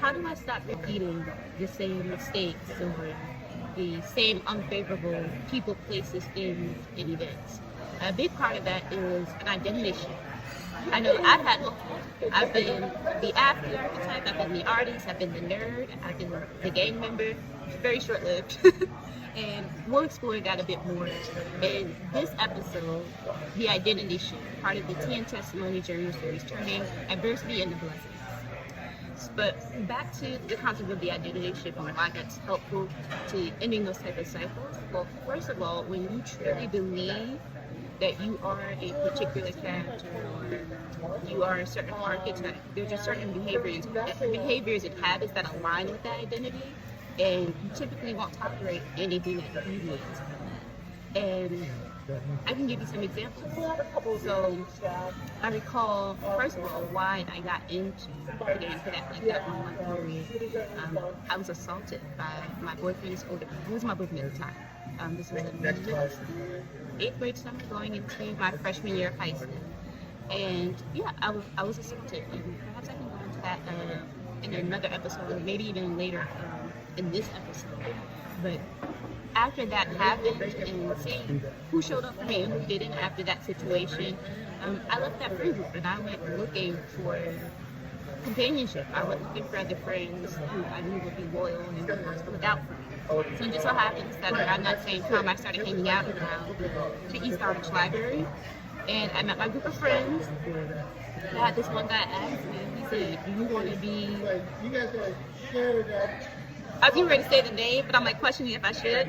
how do I stop repeating the same mistakes or the same unfavorable people, places, things, and events? A big part of that is an identity shift. I know I've had multiple. I've been the athlete archetype, I've been the artist, I've been the nerd, I've been the gang member. Very short-lived. And we'll explore that a bit more in this episode, the identity shift, part of the 10 testimony journey series, turning adversity into blessings. But back to the concept of the identity shift and why that's helpful to ending those type of cycles. Well, first of all, when you truly believe that you are a particular character or you are a certain archetype, there's just certain behaviors and habits that align with that identity, and you typically won't tolerate anything that deviates. And I can give you some examples. So I recall, first of all, why I got into the game for that 1 month period. I was assaulted by my boyfriend's older brother. He was my boyfriend at the time. This was in 8th grade summer going into my freshman year of high school. And yeah, I was assaulted. And perhaps I can go into that in another episode, maybe even later in this episode. But after that happened and seeing who showed up for me and who didn't after that situation, I left that friend group and I went looking for companionship. I went looking for other friends who I knew would be loyal and who would look out for me. So it just so happens that around that same time I started hanging out around the East Orange Library, and I met my group of friends. I had this one guy ask me, he said, "Do you want to be..." I was getting ready to say the name, but I'm like questioning if I should.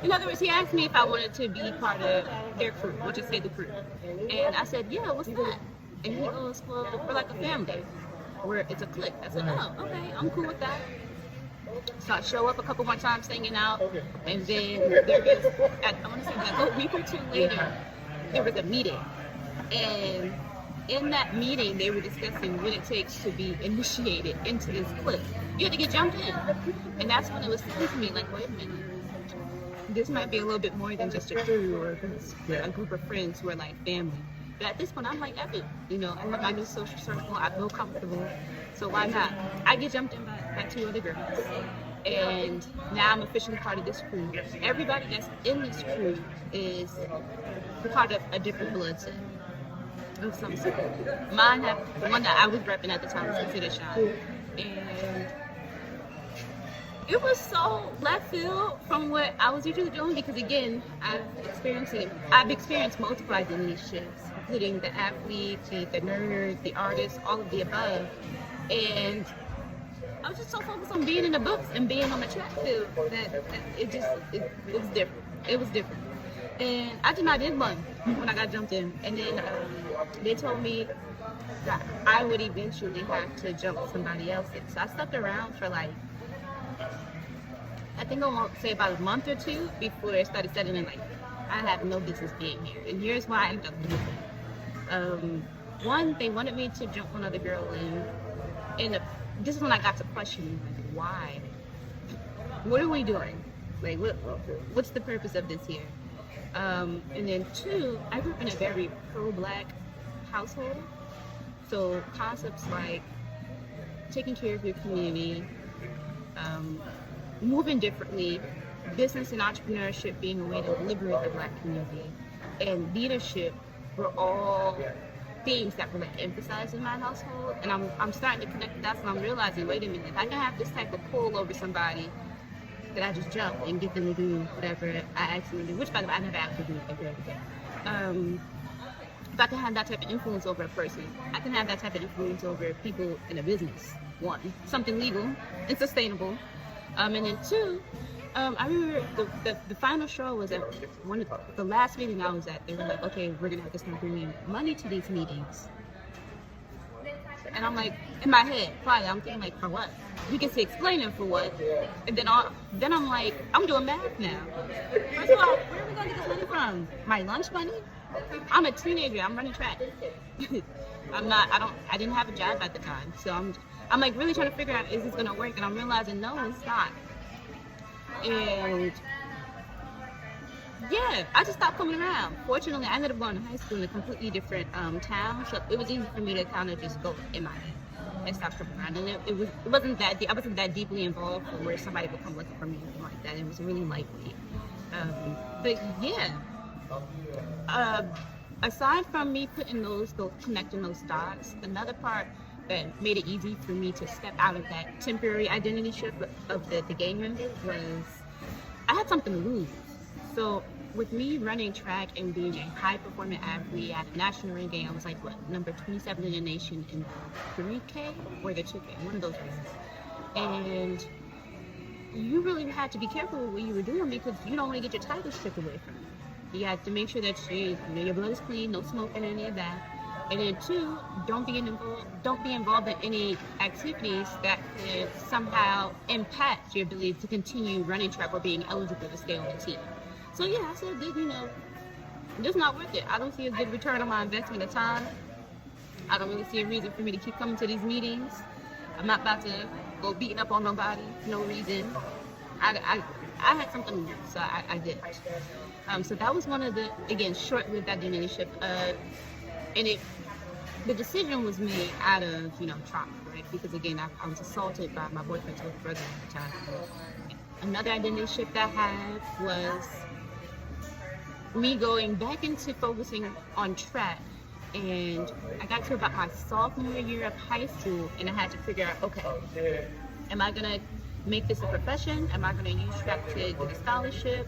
In other words, he asked me if I wanted to be part of their crew, or just say the crew. And I said, yeah, what's that? And he goes, well, we're like a family. It's a clique. I said, oh, okay, I'm cool with that. So I show up a couple more times hanging out, and then there is, I want to say like a week or two later, there was a meeting. And in that meeting, they were discussing what it takes to be initiated into this clique. You had to get jumped in. And that's when it was said to me, like, wait a minute. This might be a little bit more than just a crew or a group of friends who are like family. But at this point, I'm like, F it. You know, I have my new social circle. I feel comfortable. So why not? I get jumped in by 2 other girls. And now I'm officially part of this crew. Everybody that's in this crew is part of a different blood set of some sort. Mine, the one that I was repping at the time, was considered shy. And it was so left field from what I was usually doing, because again, I've experienced multiple identity shifts, including the athlete, the nerd, the artist, all of the above. And I was just so focused on being in the books and being on the track field that it was different. It was different. And I did not did one when I got jumped in. And then they told me that I would eventually have to jump somebody else in. So I stuck around for like, I think I won't say about a month or two before it started setting in like, I have no business being here. And here's why I ended up leaving. One, they wanted me to jump another girl in. And this is when I got to questioning, like, why? What are we doing? Like, what's the purpose of this here? And then 2, I grew up in a very pro-Black household. So concepts like taking care of your community, moving differently, business and entrepreneurship being a way to liberate the Black community, and leadership were all things that were like emphasized in my household. And I'm starting to connect the dots, and I'm realizing, wait a minute, if I can have this type of pull over somebody, that I just jump and get them to do whatever I ask them to do, which by the way I never actually do anything. If I can have that type of influence over a person, I can have that type of influence over people in a business. 1, something legal and sustainable. And then 2, I remember the final straw was at one of the last meeting I was at. They were like, okay, we're gonna have to start bringing money to these meetings. And I'm like, in my head, probably I'm thinking like, for what? You can say explaining for what, and then I'm like, I'm doing math now. First of all, where are we gonna get this money from? My lunch money? I'm a teenager. I'm running track. I didn't have a job at the time, so I'm like really trying to figure out, is this gonna work? And I'm realizing, no, it's not. And yeah, I just stopped coming around. Fortunately, I ended up going to high school in a completely different town, so it was easy for me to kind of just go in my head. and stopped coming around. And it wasn't that I wasn't that deeply involved for where somebody would come looking for me or anything like that. It was really lightweight. But yeah, aside from me putting connecting those dots, another part that made it easy for me to step out of that temporary identity shift of the gang member was I had something to lose. So with me running track and being a high performing athlete at the national ranking, I was like number 27 in the nation in 3K or the 2K, one of those races. And you really had to be careful with what you were doing because you don't want to get your title stripped away from you. You had to make sure that your blood is clean, no smoking, any of that. And then two, don't be involved in any activities that could somehow impact your ability to continue running track or being eligible to stay on the team. So yeah, I said, just not worth it. I don't see a good return on my investment of time. I don't really see a reason for me to keep coming to these meetings. I'm not about to go beating up on nobody for no reason. I had something to do, so I did. So that was one of the, again, short-lived identity shift. And the decision was made out of, trauma, right? Because again, I was assaulted by my boyfriend's older brother at the time. Another identity shift I had was me going back into focusing on track. And I got to about my sophomore year of high school, and I had to figure out, okay, am I gonna make this a profession? Am I gonna use track to get a scholarship?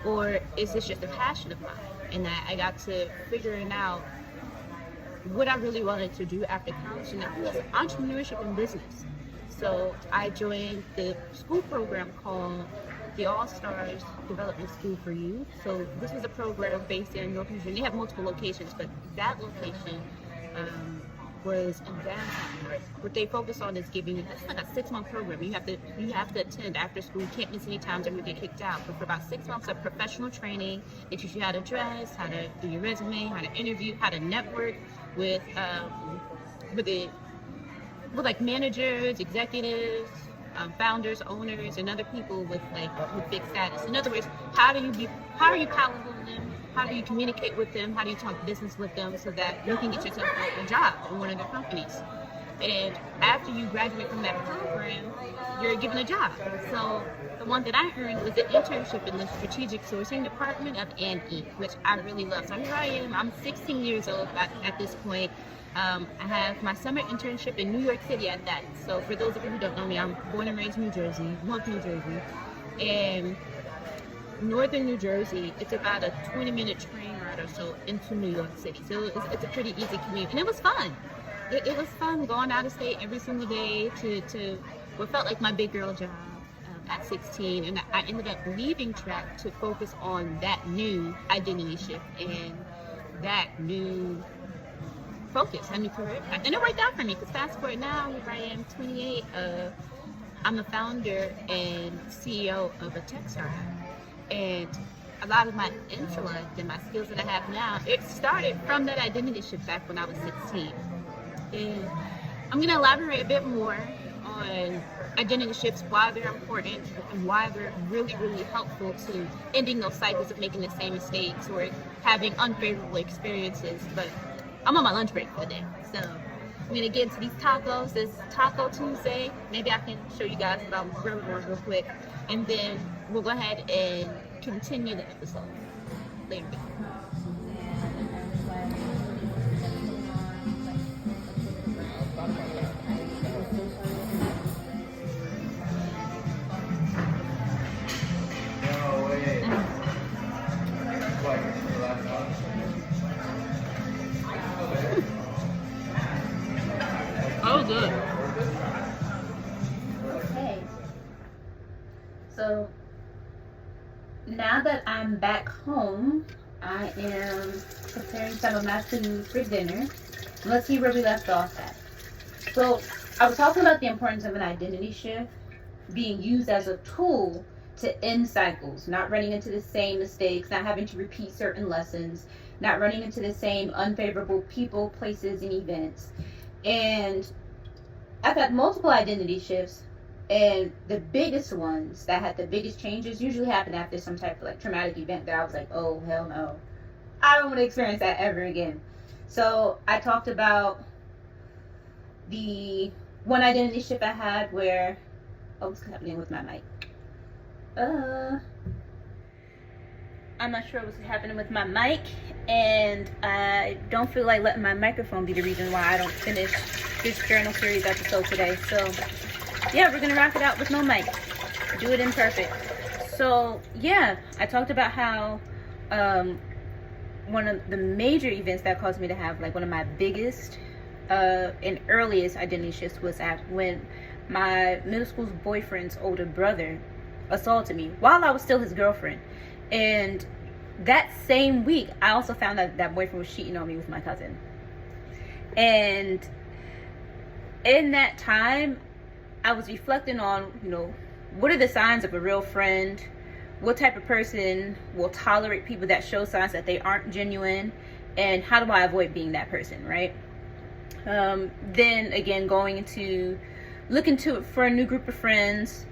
Or is this just a passion of mine? And I got to figuring out what I really wanted to do after college, and that was entrepreneurship and business. So I joined the school program called the All-Stars Development School for Youth. So this was a program based in North New Jersey. They have multiple locations, but that location was in downtown. What they focus on is giving, it's like a 6-month program. You have to attend after school. You can't miss any times or you get kicked out. But for about 6 months of professional training, they teach you how to dress, how to do your resume, how to interview, how to network with like managers, executives, founders, owners, and other people with big status. In other words, how are you palatable to them? How do you communicate with them? How do you talk business with them so that you can get yourself a job in one of their companies? And after you graduate from that program, you're given a job. So the one that I earned was an internship in the strategic sourcing department of ANE, which I really love. So here I am. I'm 16 years old at this point. I have my summer internship in New York City at that. So for those of you who don't know me, I'm born and raised in New Jersey, North New Jersey. And northern New Jersey, it's about a 20-minute train ride or so into New York City. So it's a pretty easy commute. And it was fun. It was fun going out of state every single day to what felt like my big girl job at 16. And I ended up leaving track to focus on that new identity shift and that new focus, a new career path. And it worked out for me because fast forward now, here I am, 28. I'm the founder and CEO of a tech startup. And a lot of my intellect and my skills that I have now, it started from that identity shift back when I was 16. And I'm going to elaborate a bit more on identity shifts, why they're important, and why they're really, really helpful to ending those cycles of making the same mistakes or having unfavorable experiences. But I'm on my lunch break for the day, so I'm going to get into these tacos. It's Taco Tuesday. Maybe I can show you guys what I'm grilling on real quick, and then we'll go ahead and continue the episode later. Oh, good. Okay. So now that I'm back home, I am preparing some of my food for dinner. Let's see where we left off at. So I was talking about the importance of an identity shift being used as a tool to end cycles, not running into the same mistakes, not having to repeat certain lessons, not running into the same unfavorable people, places, and events. And I've had multiple identity shifts, and the biggest ones that had the biggest changes usually happen after some type of traumatic event that I was like, oh, hell no. I don't want to experience that ever again. So I talked about the one identity shift I had where, oh, what's happening with my mic? I'm not sure what's happening with my mic, and I don't feel like letting my microphone be the reason why I don't finish this journal series episode today. So yeah, we're gonna rock it out with no mic. Do it imperfect. So yeah, I talked about how one of the major events that caused me to have like one of my biggest and earliest identity shifts was when my middle school's boyfriend's older brother assaulted me while I was still his girlfriend. And that same week, I also found out that boyfriend was cheating on me with my cousin. And in that time, I was reflecting on, you know, what are the signs of a real friend? What type of person will tolerate people that show signs that they aren't genuine? And how do I avoid being that person, right? Then again, going into looking to for a new group of friends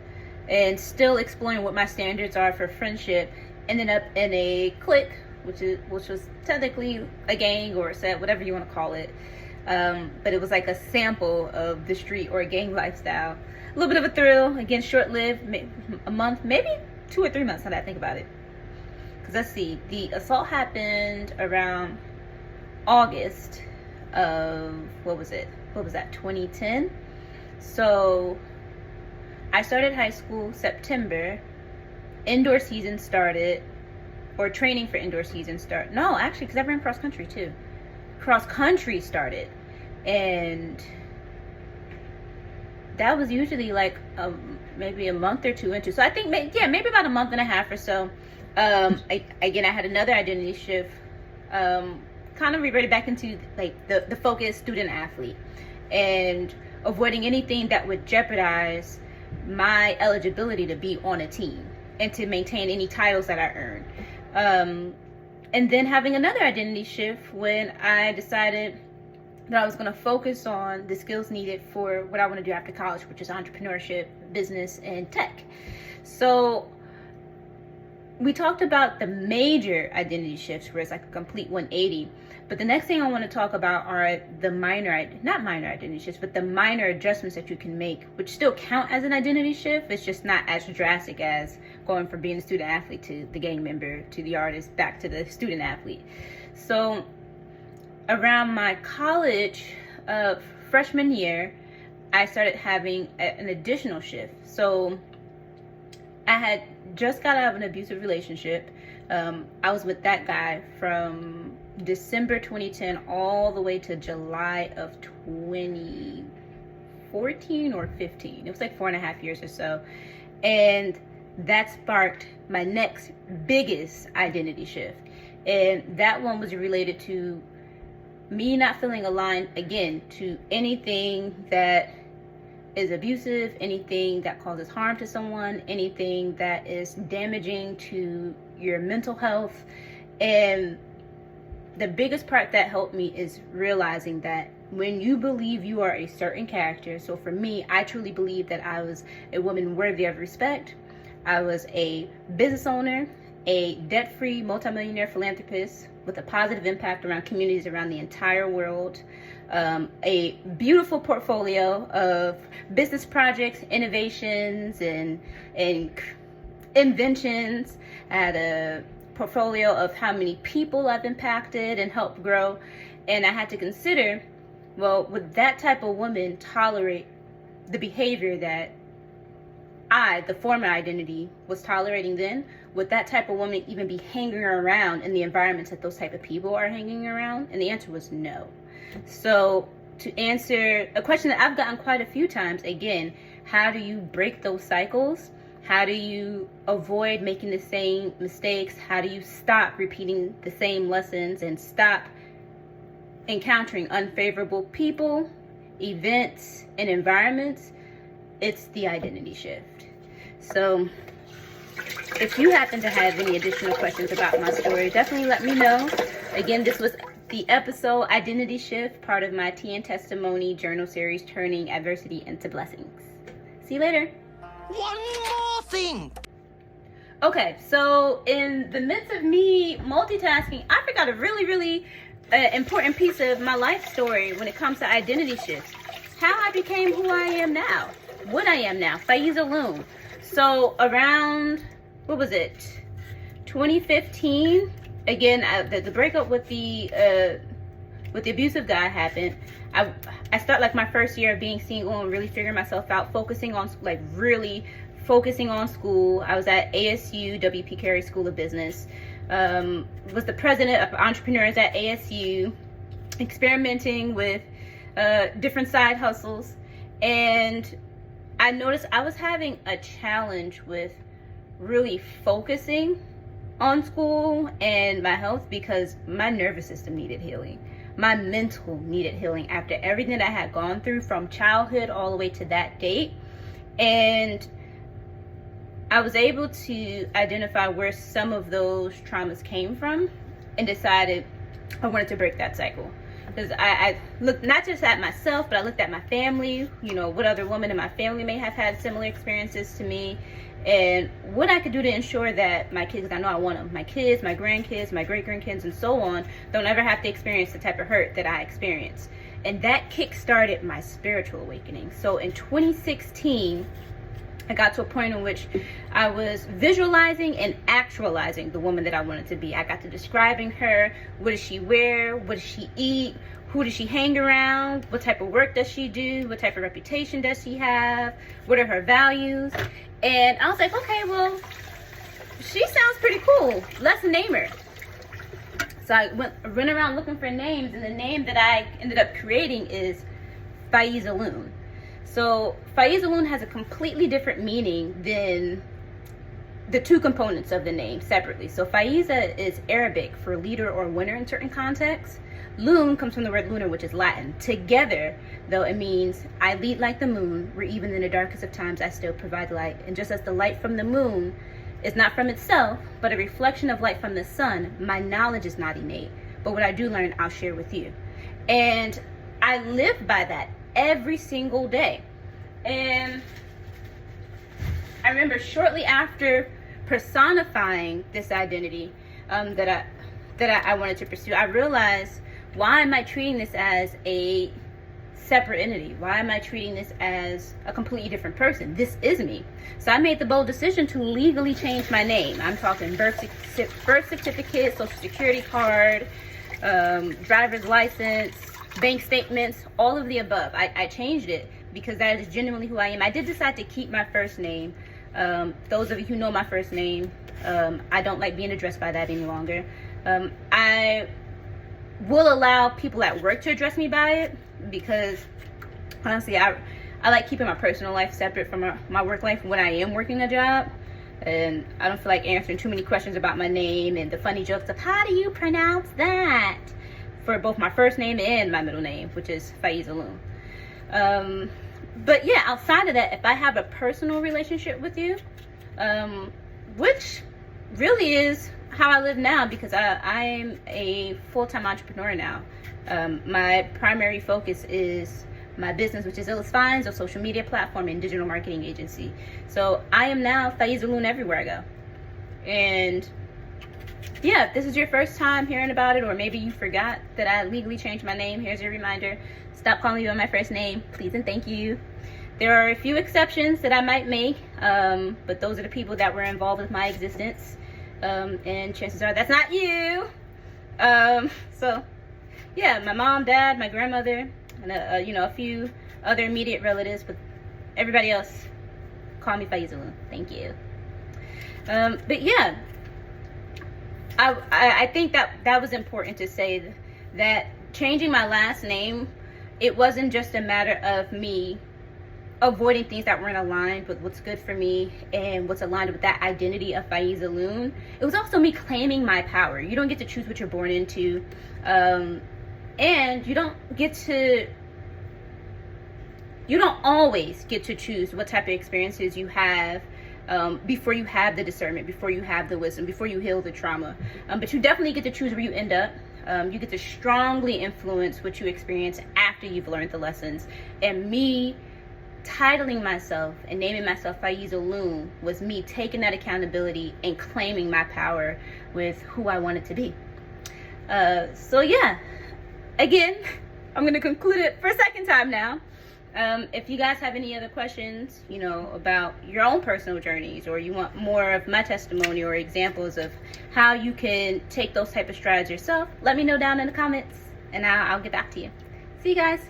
and still exploring what my standards are for friendship, ended up in a clique, which was technically a gang or a set, whatever you want to call it. But it was like a sample of the street or gang lifestyle. A little bit of a thrill, again, short-lived, a month, maybe 2 or 3 months now that I think about it. Because let's see, the assault happened around August of, what was that, 2010? So I started high school September, indoor season started, or training for indoor season started. No, actually, because I ran cross country too. Cross country started, and that was usually like maybe a month or two into. So I think maybe about a month and a half or so. I had another identity shift. Kind of reverted back into like the focused student athlete, and avoiding anything that would jeopardize my eligibility to be on a team and to maintain any titles that I earned. And then having another identity shift when I decided that I was going to focus on the skills needed for what I want to do after college, which is entrepreneurship, business, and tech. So we talked about the major identity shifts where it's like a complete 180. But the next thing I want to talk about are the not minor identity shifts, but the minor adjustments that you can make, which still count as an identity shift. It's just not as drastic as going from being a student athlete to the gang member, to the artist, back to the student athlete. So around my college freshman year, I started having an additional shift. So I had just got out of an abusive relationship. I was with that guy from December 2010 all the way to July of 2014 or 15. It was like 4.5 years or so. And that sparked my next biggest identity shift. And that one was related to me not feeling aligned, again, to anything that is abusive, anything that causes harm to someone, anything that is damaging to your mental health. And the biggest part that helped me is realizing that when you believe you are a certain character, so for me, I truly believe that I was a woman worthy of respect. I was a business owner, a debt-free multimillionaire philanthropist with a positive impact around communities around the entire world. A beautiful portfolio of business projects, innovations, and inventions. I had a portfolio of how many people I've impacted and helped grow. And I had to consider, well, would that type of woman tolerate the behavior that I, the former identity, was tolerating then? Would that type of woman even be hanging around in the environments that those type of people are hanging around? And the answer was no. So to answer a question that I've gotten quite a few times, again, how do you break those cycles? How do you avoid making the same mistakes? How do you stop repeating the same lessons and stop encountering unfavorable people, events, and environments? It's the identity shift. So if you happen to have any additional questions about my story, definitely let me know. Again, this was the episode Identity Shift, part of my Tea and Testimony journal series, Turning Adversity into Blessings. See you later. One more thing. Okay, so in the midst of me multitasking, I forgot a really important piece of my life story when it comes to identity shifts. how I became who I am now, what I am now, Faiza Loon. So around, what was it, 2015, again, the breakup with the abusive guy happened. I started like my first year of being single and really figuring myself out, really focusing on school. I was at ASU, W.P. Carey School of Business. Was the president of entrepreneurs at ASU, experimenting with different side hustles. And I noticed I was having a challenge with really focusing on school and my health because my nervous system needed healing. My mental needed healing after everything that I had gone through from childhood all the way to that date. And I was able to identify where some of those traumas came from and decided I wanted to break that cycle. Because I looked not just at myself, but I looked at my family, what other women in my family may have had similar experiences to me, and what I could do to ensure that my kids, I know I want them, my kids, my grandkids, my great-grandkids, and so on, don't ever have to experience the type of hurt that I experienced. And that kick-started my spiritual awakening. So in 2016, I got to a point in which I was visualizing and actualizing the woman that I wanted to be. I got to describing her. What does she wear? What does she eat? Who does she hang around? What type of work does she do? What type of reputation does she have? What are her values? And I was like, okay, well, she sounds pretty cool. Let's name her. So I went around looking for names, and the name that I ended up creating is Faiza Loon. So Faiza Loon has a completely different meaning than the two components of the name separately. So Faiza is Arabic for leader or winner in certain contexts. Loon comes from the word lunar, which is Latin. Together, though, it means I lead like the moon, where even in the darkest of times I still provide light. And just as the light from the moon is not from itself, but a reflection of light from the sun, my knowledge is not innate. But what I do learn, I'll share with you. And I live by that every single day. And I remember shortly after personifying this identity that I wanted to pursue, I realized, why am I treating this as a separate entity? Why am I treating this as a completely different person? This is me. So I made the bold decision to legally change my name. I'm talking birth certificate, social security card, driver's license, bank statements, all of the above. I changed it because that is genuinely who I am. I did decide to keep my first name. Those of you who know my first name, I don't like being addressed by that any longer. I will allow people at work to address me by it because honestly, I like keeping my personal life separate from my work life when I am working a job. And I don't feel like answering too many questions about my name and the funny jokes of how do you pronounce that for both my first name and my middle name, which is Faiza Loon. But yeah, outside of that, if I have a personal relationship with you, which really is how I live now, because I'm a full-time entrepreneur now. My primary focus is my business, which is Illis Finds, a social media platform and digital marketing agency. So I am now Faiza Loon everywhere I go. And yeah, if this is your first time hearing about it, or maybe you forgot that I legally changed my name, here's your reminder. Stop calling me by my first name, please and thank you. There are a few exceptions that I might make, but those are the people that were involved with my existence. And chances are that's not you. So yeah, my mom, dad, my grandmother, and a few other immediate relatives, but everybody else, call me Faiza Loon. Thank you. But yeah, I think that was important to say, that changing my last name, it wasn't just a matter of me avoiding things that weren't aligned with what's good for me and what's aligned with that identity of Faiza Loon. It was also me claiming my power. You don't get to choose what you're born into, and you don't always get to choose what type of experiences you have before you have the discernment, before you have the wisdom, before you heal the trauma. But you definitely get to choose where you end up. You get to strongly influence what you experience after you've learned the lessons. And me titling myself and naming myself Faiza Loon was me taking that accountability and claiming my power with who I wanted to be. So yeah, again, I'm going to conclude it for a second time now. If you guys have any other questions, you know, about your own personal journeys, or you want more of my testimony or examples of how you can take those type of strides yourself, let me know down in the comments, and I'll get back to you. See you guys.